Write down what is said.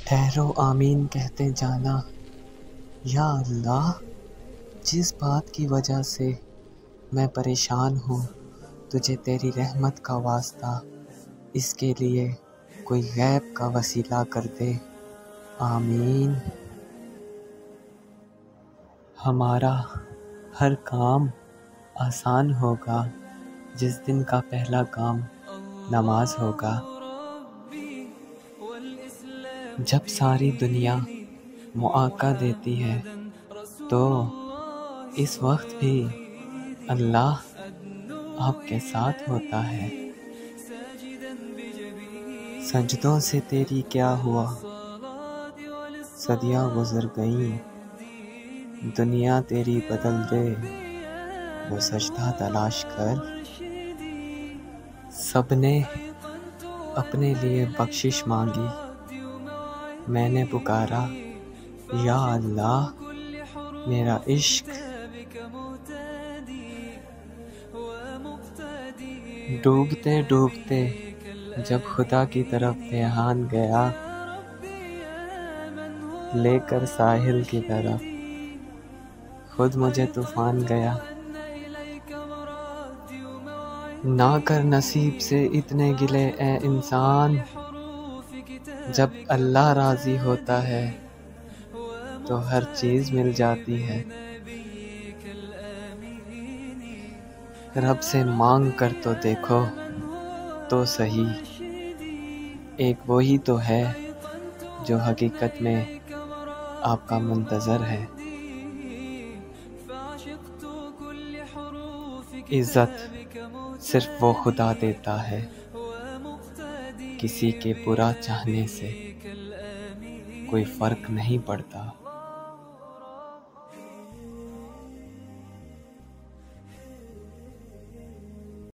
ٹھہرو آمین کہتے جانا، یا اللہ جس بات کی وجہ سے میں پریشان ہوں تجھے تیری رحمت کا واسطہ اس کے لیے کوئی غیب کا وسیلہ کر دے، آمین۔ ہمارا ہر کام آسان ہوگا جس دن کا پہلا کام نماز ہوگا۔ جب ساری دنیا معاکہ دیتی ہے تو اس وقت بھی اللہ آپ کے ساتھ ہوتا ہے۔ سجدوں سے تیری کیا ہوا، صدیاں گزر گئیں، دنیا تیری بدل دے وہ سجدہ تلاش کر۔ سب نے اپنے لیے بخشش مانگی، میں نے پکارا یا اللہ میرا عشق۔ ڈوبتے ڈوبتے جب خدا کی طرف دھیان گیا، لے کر ساحل کی طرف خود مجھے طوفان گیا۔ نہ کر نصیب سے اتنے گلے اے انسان، جب اللہ راضی ہوتا ہے تو ہر چیز مل جاتی ہے۔ رب سے مانگ کر تو دیکھو تو صحیح، ایک وہی تو ہے جو حقیقت میں آپ کا منتظر ہے۔ عزت صرف وہ خدا دیتا ہے، کسی کے برا چاہنے سے کوئی فرق نہیں پڑتا۔